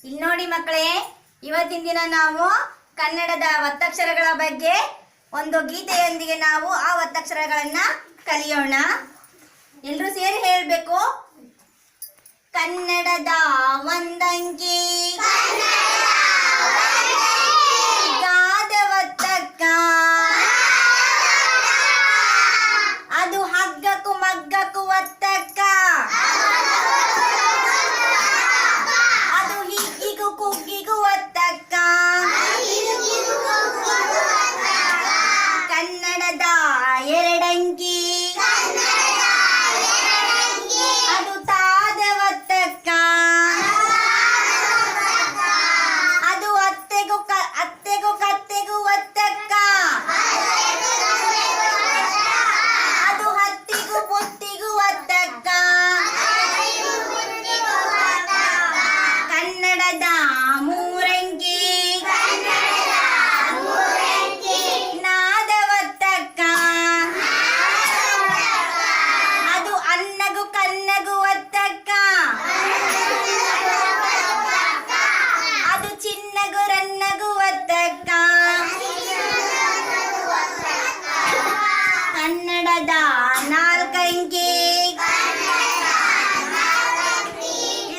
ಇಲ್ಲಿ ನೋಡಿ ಮಕ್ಕಳೇ, ಇವತ್ತಿನ ದಿನ ನಾವು ಕನ್ನಡದ ಒತ್ತಕ್ಷರಗಳ ಬಗ್ಗೆ ಒಂದು ಗೀತೆಯೊಂದಿಗೆ ನಾವು ಆ ಒತ್ತಕ್ಷರಗಳನ್ನ ಕಲಿಯೋಣ. ಎಲ್ಲರೂ ಸೇರಿ ಹೇಳಬೇಕು. ಕನ್ನಡದ ಒಂದಂಕಿ ಗಾದ ಒತ್ತಕ್ಕ, ಅದು ಹಗ್ಗಕ್ಕೂ ಮಗ್ಗಕ್ಕೂ ಒತ್ತಕ್ಕ, ಅದು ಹಿಗ್ಗಿಗೂ ಕುಗ್ಗಿಗೂ ಒತ್ತಕ್ಕ. ಕನ್ನಡದ ಎರಡಂಕಿ ಅದು ತಾದ ಒತ್ತಕ್ಕ, ಅದು ಅತ್ತೆಗೂ ಕತ್ತೆಗೂ ಒತ್ತಕ್ಕ, ಅದು ಹತ್ತಿಗೂ ಪುತ್ತಿಗೂ ಒತ್ತಕ್ಕ. ಕನ್ನಡದ ಮೂರಂಕಿ ನಾದ ಒತ್ತಕ್ಕ, ಅದು ಅನ್ನಗೂ ಕನ್ನಗೂ ಒತ್ತಕ್ಕ, ಅದು ಚಿನ್ನಗೂ ರನ್ನಗೂ ಒತ್ತಕ್ಕ. ಕನ್ನಡದ ನಾಲ್ಕಂಕಿ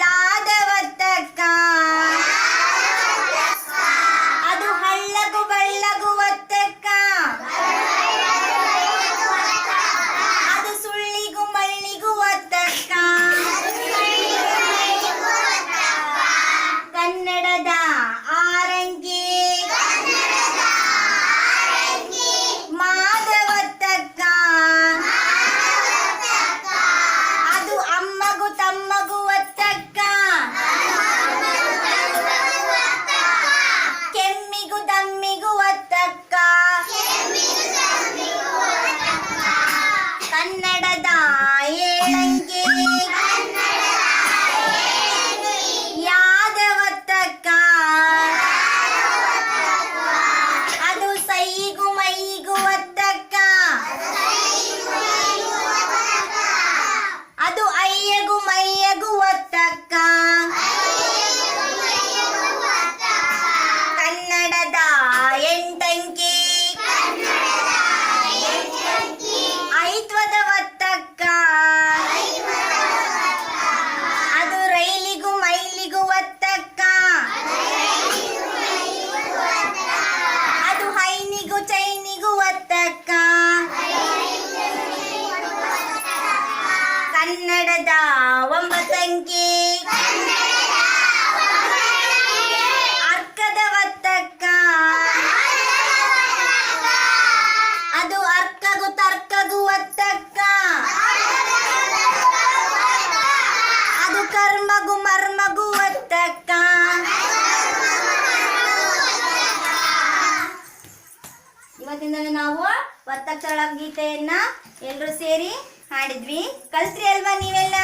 ಲಾದ ಒತ್ತಕ್ಕ, ಅದು ಹಳ್ಳಗೂ ಬಳ್ಳಗೂ ಒತ್ತಕ್ಕ, ಅದು ಸುಳ್ಳಿಗೂ ಮಳ್ಳಿಗೂ ಒತ್ತಕ್ಕ. ಕನ್ನಡದ ಆರಂಕಿ ಮಾದ ಒತ್ತಕ್ಕ, ಅದು ಅಮ್ಮಗೂ ತಮ್ಮಗೂ ಒತ್ತಕ್ಕ, ಕೆಮ್ಮಿಗೂ ದಮ್ಮಿಗೂ ಒತ್ತಕ್ಕ. ಕನ್ನಡದ ಏಳಂಕಿ ಯಾದ ಒತ್ತಕ್ಕ, ಅದು ಸೈಗೂ ಮೈಗೂ ಒತ್ತಕ್ಕ, ಅದು ಅಯ್ಯಗೂ ಮೈಯಗೂ ಒತ್ತಕ್ಕ. ಕನ್ನಡದ ಎಂಟಂಕಿ ಐತ್ವದ ಒತ್ತಕ್ಕ, ಅದು ರೈಲಿಗೂ ಮೈಲಿಗೂ ಒತ್ತಕ್ಕ, ಅದು ಹೈನಿಗೂ ಚೈನಿಗೂ ಒತ್ತಕ್ಕ. ಕನ್ನಡದ ಒಂಬತ್ತಂಕಿ ಅರ್ಕದ ಒತ್ತಕ್ಕ, ಅದು ಅರ್ಕಗೂ ತರ್ಕಗೂ ಒತ್ತಕ್ಕ, ಅದು ಕರ್ಮಗೂ ಮರ್ಮಗೂ ಒತ್ತಕ್ಕ. ಇವತ್ತಿಂದ ನಾವು ಒತ್ತಕ್ಷರಗಳ ಗೀತೆಯನ್ನ ಎಲ್ಲರೂ ಸೇರಿ ಹಾಡಿದ್ವಿ. ಕಲ್ತ್ರಿ ಅಲ್ವಾ ನೀವೆಲ್ಲ?